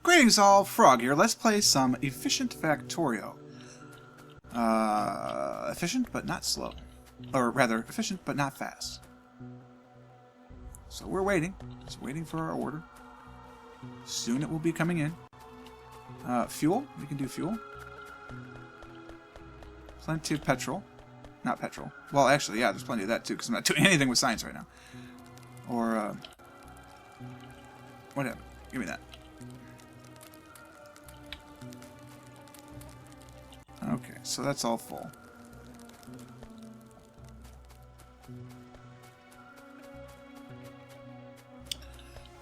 Greetings all, Frog here. Let's play some efficient Factorio. Efficient but not slow. Or rather, efficient but not fast. So we're waiting. Just waiting for our order. Soon it will be coming in. Fuel? We can do fuel. Plenty of petrol. Not petrol. Well, actually, yeah, there's plenty of that too, because I'm not doing anything with science right now. Or, whatever. Give me that. Okay, so that's all full.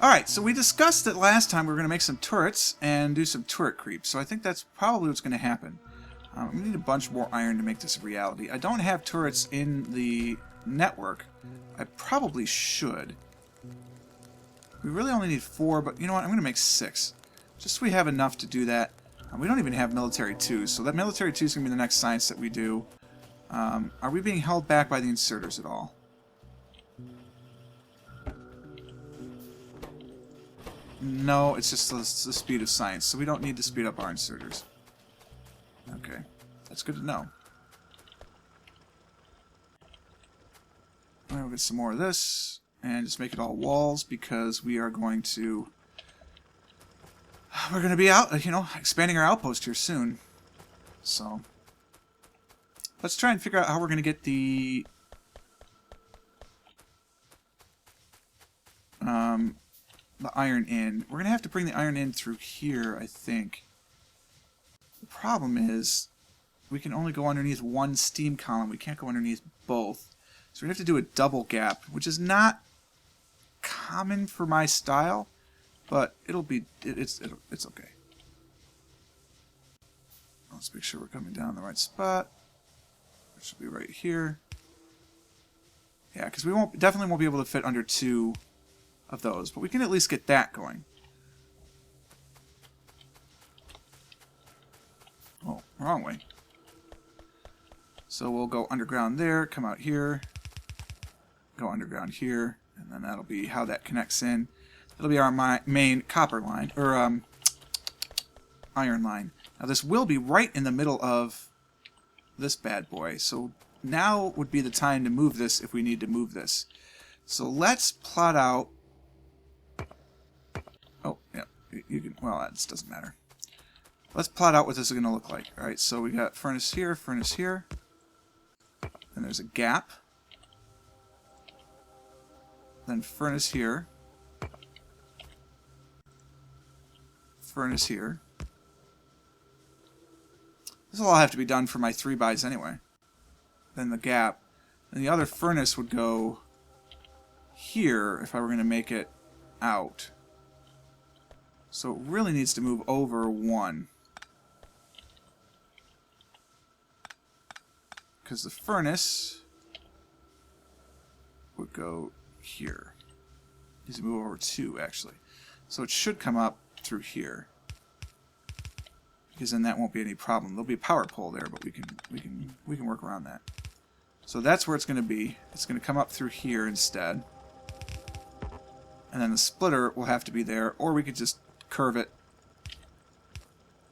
Alright, so we discussed that last time we were going to make some turrets and do some turret creep, so I think that's probably what's going to happen. We need a bunch more iron to make this a reality. I don't have turrets in the network. I probably should. We really only need 4, but you know what? I'm going to make 6. Just so we have enough to do that. We don't even have military 2, so that military 2 is going to be the next science that we do. Are we being held back by the inserters at all? No, it's just the speed of science, so we don't need to speed up our inserters. Okay, that's good to know. We'll get some more of this, and just make it all walls, because we are going to... We're going to be out, you know, expanding our outpost here soon. So, let's try and figure out how we're going to get the iron in. We're going to have to bring the iron in through here, I think. The problem is, we can only go underneath one steam column. We can't go underneath both. So we have to do a double gap, which is not common for my style. But it'll be it's okay. Let's make sure we're coming down the right spot. It should be right here. Yeah, because we definitely won't be able to fit under 2 of those, but we can at least get that going. Oh, wrong way. So we'll go underground there, come out here, go underground here, and then that'll be how that connects in. It'll be our main copper line, or iron line. Now this will be right in the middle of this bad boy, so now would be the time to move this if we need to move this. So let's plot out... Oh, yeah, you can... Well, that doesn't matter. Let's plot out what this is going to look like. Alright, so we got furnace here, then there's a gap, then furnace here, furnace here. This will all have to be done for my 3-bys anyway. Then the gap. And the other furnace would go here if I were going to make it out. So it really needs to move over 1. Because the furnace would go here. It needs to move over 2 actually. So it should come up through here, because then that won't be any problem. There'll be a power pole there, but we can work around that. So that's where it's going to be. It's going to come up through here instead, and then the splitter will have to be there, or we could just curve it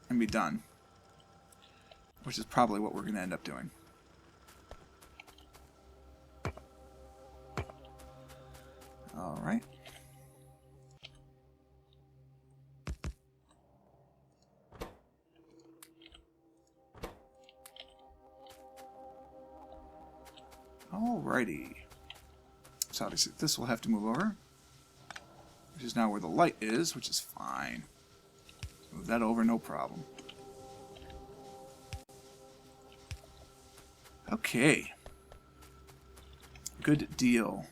and be done, which is probably what we're going to end up doing. All right. Alrighty. So obviously this will have to move over, which is now where the light is, which is fine. Move that over, no problem. Okay. Good deal.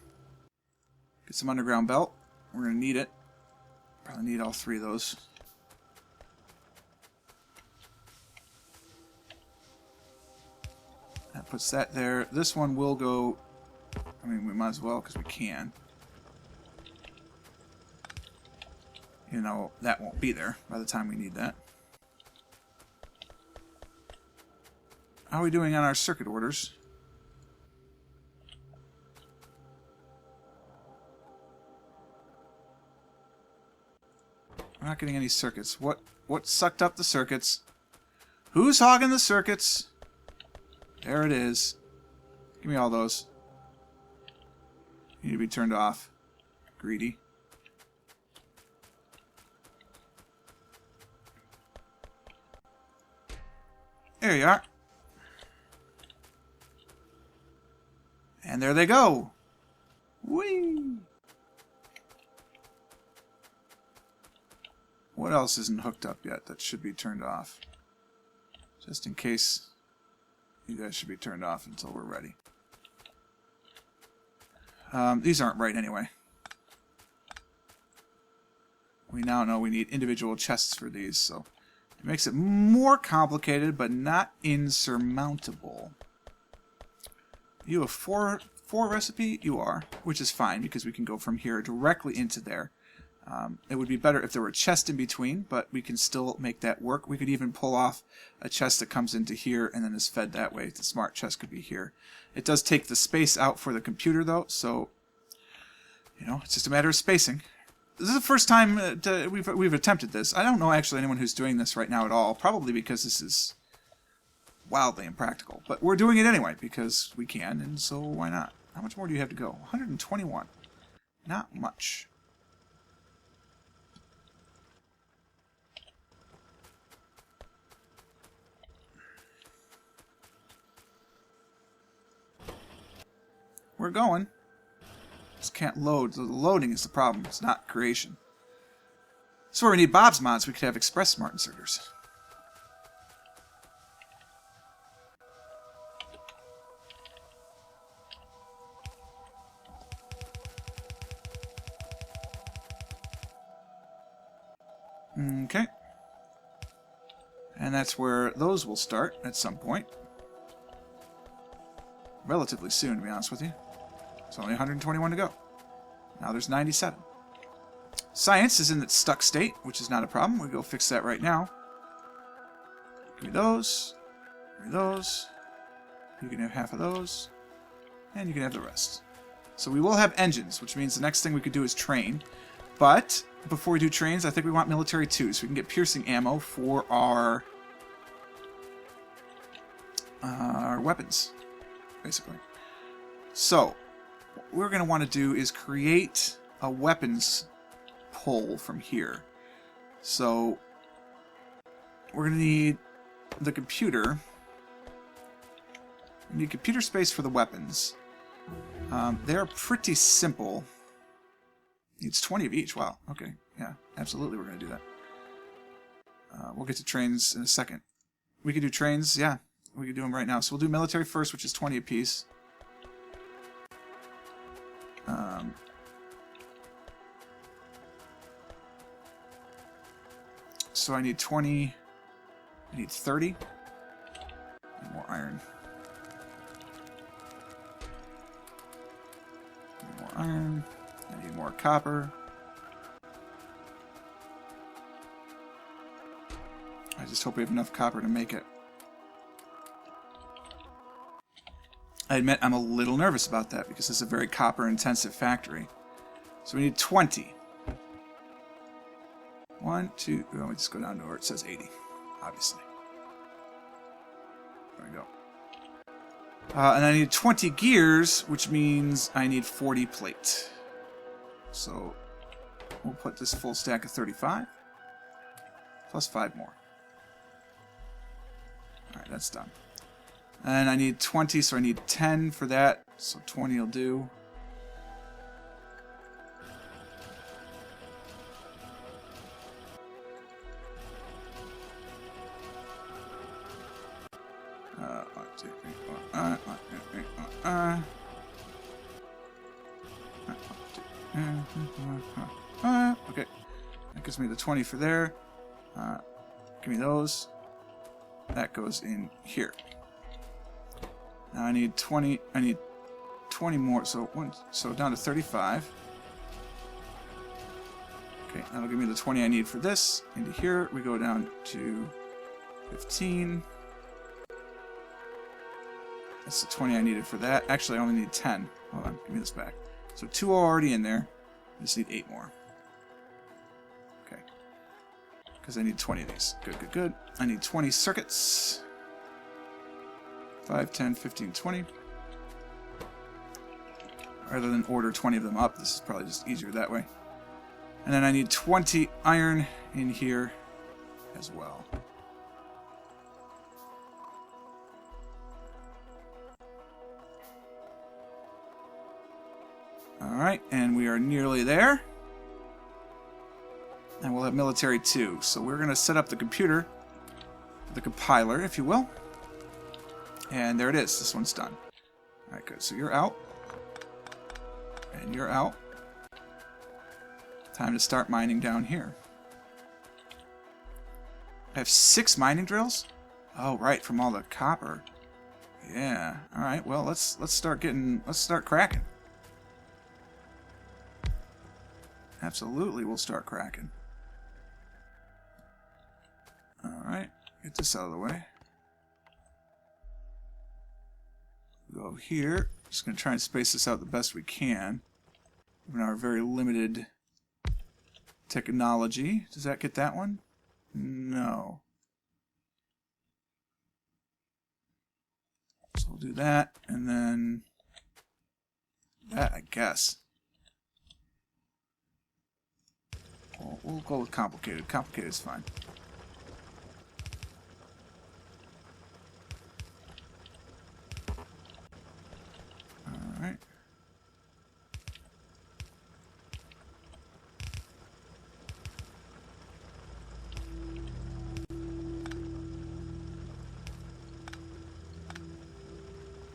Get some underground belt. We're going to need it. Probably need all 3 of those. That puts that there. This one will go... I mean, we might as well, because we can. You know, that won't be there by the time we need that. How are we doing on our circuit orders? We're not getting any circuits. What sucked up the circuits? Who's hogging the circuits? There it is. Give me all those. Need to be turned off. Greedy. There you are. And there they go. Whee! What else isn't hooked up yet that should be turned off? Just in case, you guys should be turned off until we're ready. These aren't right anyway. We now know we need individual chests for these, so it makes it more complicated, but not insurmountable. You a four recipe? You are, which is fine because we can go from here directly into there. It would be better if there were a chest in between, but we can still make that work. We could even pull off a chest that comes into here and then is fed that way. The smart chest could be here. It does take the space out for the computer, though, so, you know, it's just a matter of spacing. This is the first time we've attempted this. I don't know actually anyone who's doing this right now at all, probably because this is wildly impractical. But we're doing it anyway because we can, and so why not? How much more do you have to go? 121. Not much. We're going. Just can't load. The loading is the problem. It's not creation. So where we need Bob's mods, we could have Express Smart Inserters. Okay. And that's where those will start at some point. Relatively soon, to be honest with you. It's only 121 to go. Now there's 97. Science is in its stuck state, which is not a problem. We'll go fix that right now. Give me those. Give me those. You can have half of those. And you can have the rest. So we will have engines, which means the next thing we could do is train. But before we do trains, I think we want military too, so we can get piercing ammo for our weapons, basically. So what we're going to want to do is create a weapons pull from here. So we're going to need the computer. We need computer space for the weapons. They're pretty simple. Needs 20 of each. Wow. Okay. Yeah, absolutely we're going to do that. We'll get to trains in a second. We could do trains. Yeah, we could do them right now. So we'll do military first, which is 20 apiece. So I need 20. I need 30. Need more iron. Need more iron. I need more copper. I just hope we have enough copper to make it. I admit I'm a little nervous about that because this is a very copper-intensive factory. So we need 20. 1, 2... Let me just go down to where it says 80, obviously. There we go. And I need 20 gears, which means I need 40 plate. So we'll put this full stack of 35. Plus 5 more. Alright, that's done. And I need 20, so I need 10 for that. So 20 will do. Okay, that gives me the 20 for there. Give me those. That goes in here. Now I need 20. I need 20 more. So down to 35. Okay, that'll give me the 20 I need for this. Into here we go down to 15. That's the 20 I needed for that. Actually, I only need 10. Hold on, give me this back. So 2 are already in there. I just need 8 more. Okay. because I need 20 of these. Good, good, good. I need 20 circuits. 5, 10, 15, 20. Rather than order 20 of them up, this is probably just easier that way. And then I need 20 iron in here as well. Alright, and we are nearly there. And we'll have military too. So we're going to set up the computer, the compiler, if you will. And there it is. This one's done. Alright, good. So you're out. And you're out. Time to start mining down here. I have 6 mining drills? Oh, right, from all the copper. Yeah. Alright, well, let's start cracking. Absolutely, we'll start cracking. Alright, get this out of the way. Go here. Just going to try and space this out the best we can. Given our very limited technology. Does that get that one? No. So we'll do that, and then that, I guess. We'll go with complicated. Complicated is fine. Alright.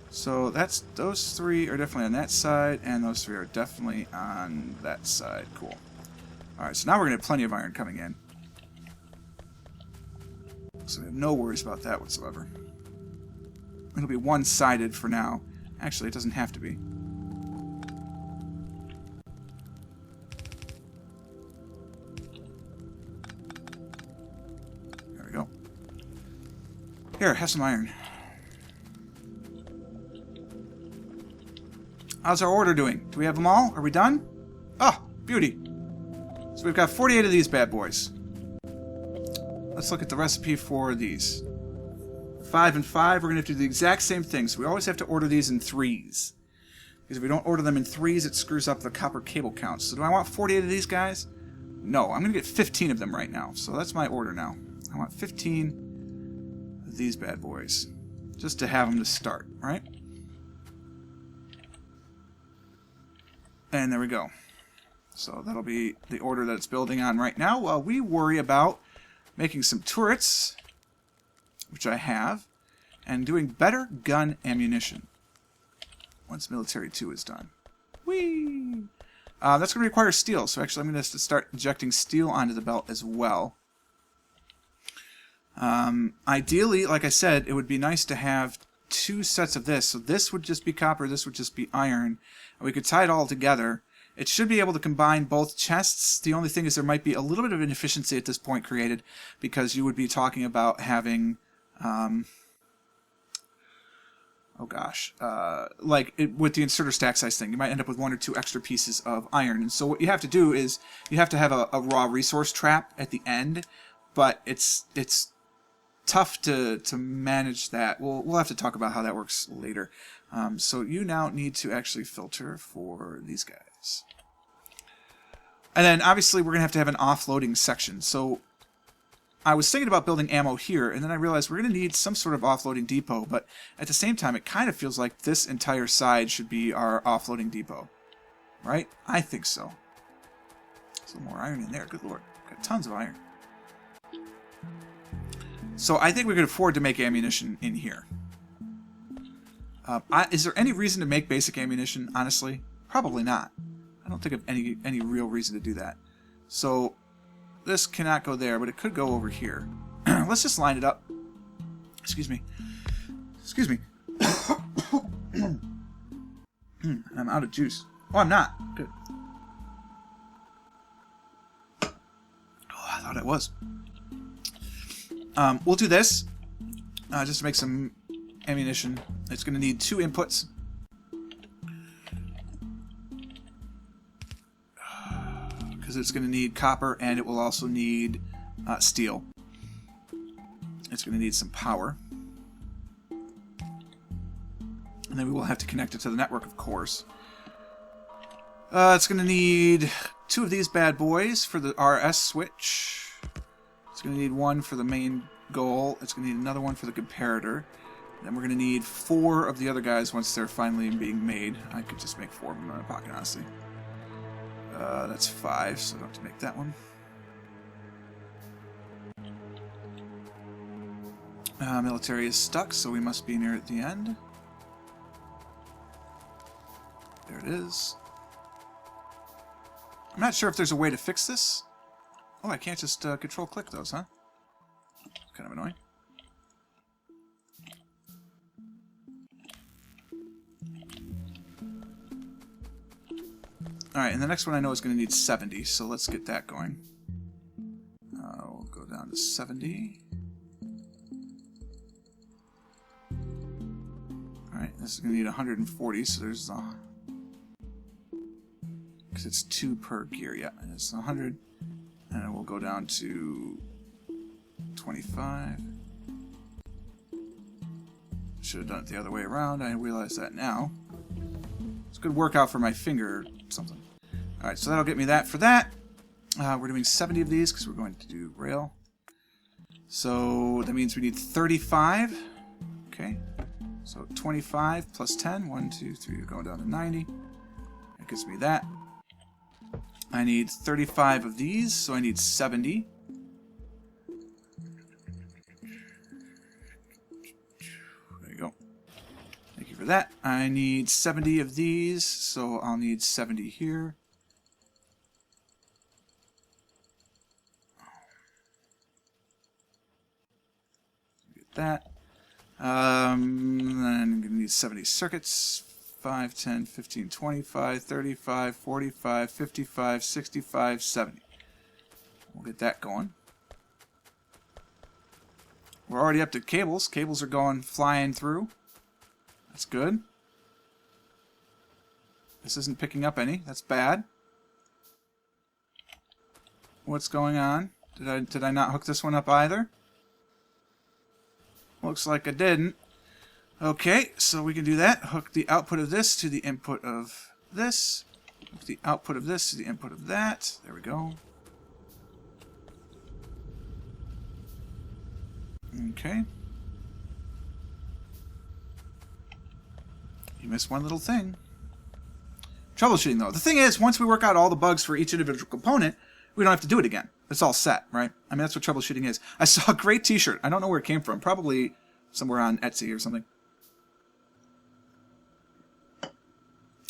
So those 3 are definitely on that side, and those 3 are definitely on that side. Cool. Alright, so now we're going to have plenty of iron coming in. So we have no worries about that whatsoever. It'll be one-sided for now. Actually, it doesn't have to be. There we go. Here, have some iron. How's our order doing? Do we have them all? Are we done? Oh, beauty. So we've got 48 of these bad boys. Let's look at the recipe for these. 5 and 5, we're going to have to do the exact same thing. So we always have to order these in 3s. Because if we don't order them in 3s, it screws up the copper cable count. So do I want 48 of these guys? No, I'm going to get 15 of them right now. So that's my order now. I want 15 of these bad boys. Just to have them to start, right? And there we go. So that'll be the order that it's building on right now while we worry about making some turrets, which I have, and doing better gun ammunition once military 2 is done. Whee! That's going to require steel, so actually I'm going to start injecting steel onto the belt as well. Ideally, like I said, it would be nice to have 2 sets of this. So this would just be copper, this would just be iron. And we could tie it all together. It should be able to combine both chests. The only thing is there might be a little bit of inefficiency at this point created because you would be talking about having, with the inserter stack size thing, you might end up with 1 or 2 extra pieces of iron. And so what you have to do is you have to have a raw resource trap at the end, but it's tough to manage that. We'll have to talk about how that works later. So you now need to actually filter for these guys. And then obviously we're going to have an offloading section. So I was thinking about building ammo here, and then I realized we're going to need some sort of offloading depot, but at the same time it kind of feels like this entire side should be our offloading depot. Right? I think so. There's a little more iron in there. Good lord. Got tons of iron. So I think we could afford to make ammunition in here. Is there any reason to make basic ammunition, honestly? Probably not. I don't think of any real reason to do that. So this cannot go there, but it could go over here. Let's just line it up. Excuse me. Excuse me. I'm out of juice. Oh, I'm not. Good. Oh, I thought it was. We'll do this just to make some ammunition. It's going to need 2 inputs. Because it's going to need copper, and it will also need steel. It's going to need some power. And then we will have to connect it to the network, of course. It's going to need 2 of these bad boys for the RS switch. It's going to need 1 for the main goal. It's going to need another one for the comparator. Then we're going to need 4 of the other guys once they're finally being made. I could just make 4 of them in my pocket, honestly. That's 5, so I don't have to make that one. Military is stuck, so we must be near at the end. There it is. I'm not sure if there's a way to fix this. Oh, I can't just control-click those, huh? Kind of annoying. Alright, and the next one I know is going to need 70, so let's get that going. We'll go down to 70. Alright, this is going to need 140, so there's... because it's 2 per gear, yeah. And it's 100, and it will go down to 25. Should have done it the other way around. I realize that now. It's a good workout for my finger or something. Alright, so that'll get me that for that. We're doing 70 of these because we're going to do rail. So that means we need 35. Okay. So 25 plus 10. 1, 2, 3. We're going down to 90. That gives me that. I need 35 of these, so I need 70. There you go. Thank you for that. I need 70 of these, so I'll need 70 here. Get that. Then I'm going to need 70 circuits. 5, 10, 15, 25, 35, 45, 55, 65, 70. We'll get that going. We're already up to cables. Cables are going flying through. That's good. This isn't picking up any. That's bad. What's going on? Did I not hook this one up either? Looks like I didn't. Okay, so we can do that. Hook the output of this to the input of this. Hook the output of this to the input of that. There we go. Okay. You missed one little thing. Troubleshooting, though. The thing is, once we work out all the bugs for each individual component, we don't have to do it again. It's all set, right? I mean, that's what troubleshooting is. I saw a great t-shirt. I don't know where it came from. Probably somewhere on Etsy or something.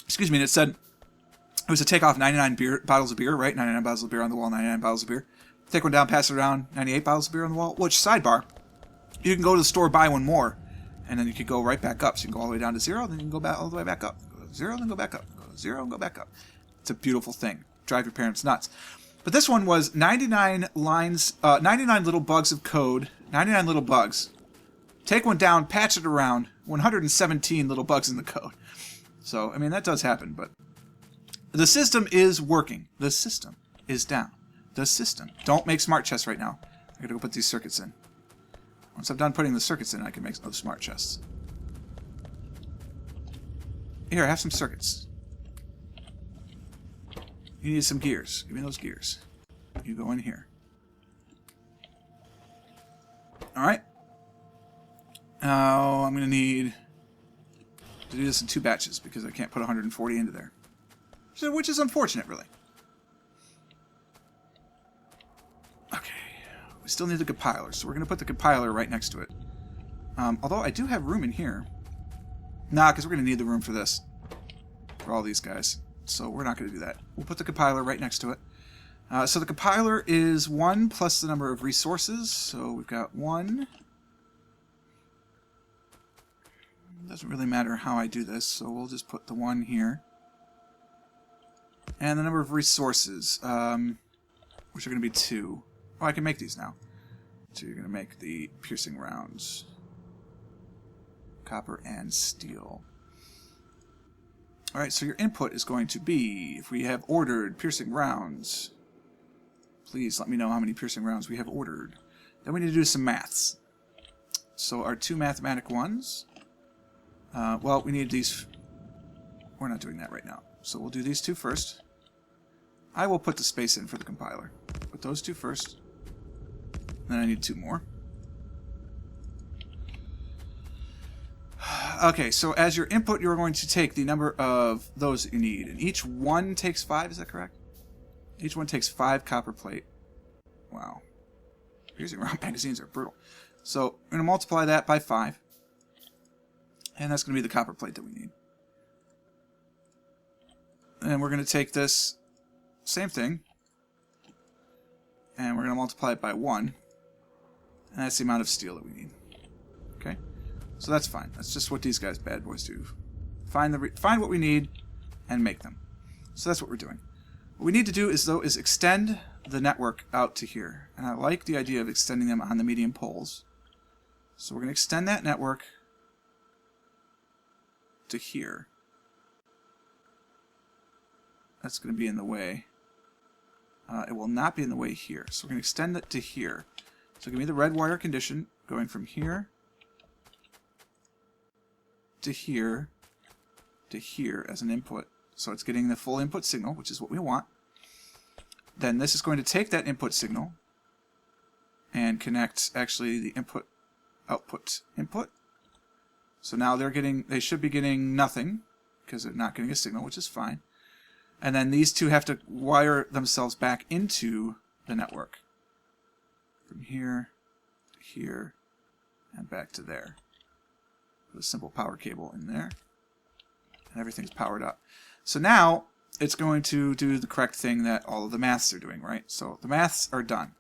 Excuse me, and it said it was to take off 99 bottles of beer, right? 99 bottles of beer on the wall, 99 bottles of beer. Take one down, pass it around, 98 bottles of beer on the wall. Which, sidebar, you can go to the store, buy one more, and then you could go right back up. So you can go all the way down to 0, then you can go back all the way back up. Go to 0, then go back up. Go to 0, and go back up. It's a beautiful thing. Drive your parents nuts. But this one was 99 lines, 99 little bugs of code, 99 little bugs. Take one down, patch it around, 117 little bugs in the code. So, I mean, that does happen, but the system is working. The system is down. The system. Don't make smart chests right now. I gotta go put these circuits in. Once I'm done putting the circuits in, I can make those smart chests. Here, have some circuits. You need some gears. Give me those gears. You go in here. Alright. Now, I'm gonna need to do this in 2 batches because I can't put 140 into there. Which is unfortunate, really. Okay. We still need the compiler, so we're going to put the compiler right next to it. Although I do have room in here. Nah, because we're going to need the room for this. For all these guys. So we're not going to do that. We'll put the compiler right next to it. So the compiler is 1 plus the number of resources. So we've got 1... Doesn't really matter how I do this, so we'll just put the 1 here. And the number of resources, which are going to be 2. Oh, I can make these now. So you're going to make the piercing rounds. Copper and steel. Alright, so your input is going to be, if we have ordered piercing rounds, Please let me know how many piercing rounds we have ordered. Then we need to do some maths. So our 2 mathematic ones. Well, we need these. We're not doing that right now. So we'll do these 2 first. I will put the space in for the compiler. Put those 2 first. Then I need 2 more. Okay, so as your input, you're going to take the number of those that you need. And each one takes 5, is that correct? Each one takes 5 copper plate. Wow. Piercing round magazines are brutal. So we're going to multiply that by 5. And that's going to be the copper plate that we need. And we're going to take this same thing. And we're going to multiply it by 1. And that's the amount of steel that we need. Okay? So that's fine. That's just what these guys, bad boys, do. Find what we need and make them. So that's what we're doing. What we need to do is extend the network out to here. And I like the idea of extending them on the medium poles. So we're going to extend that network to here. That's going to be in the way. It will not be in the way here. So we're going to extend it to here. So give me the red wire condition going from here to here as an input. So it's getting the full input signal, which is what we want. Then this is going to take that input signal and connect actually the input, output, input. So now they should be getting nothing because they're not getting a signal, which is fine. And then these 2 have to wire themselves back into the network. From here to here and back to there. Put a simple power cable in there. And everything's powered up. So now it's going to do the correct thing that all of the maths are doing, right? So the maths are done.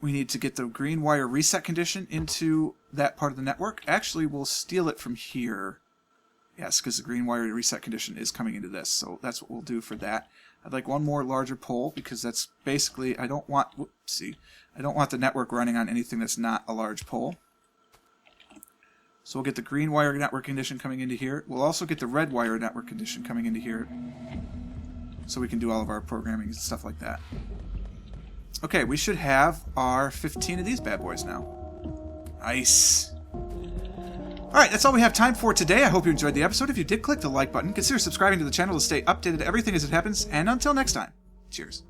We need to get the green wire reset condition into that part of the network. Actually, we'll steal it from here. Yes, because the green wire reset condition is coming into this. So that's what we'll do for that. I'd like one more larger pole because that's basically, I don't want the network running on anything that's not a large pole. So we'll get the green wire network condition coming into here. We'll also get the red wire network condition coming into here. So we can do all of our programming and stuff like that. Okay, we should have our 15 of these bad boys now. Nice. Alright, that's all we have time for today. I hope you enjoyed the episode. If you did, click the like button. Consider subscribing to the channel to stay updated to everything as it happens. And until next time, cheers.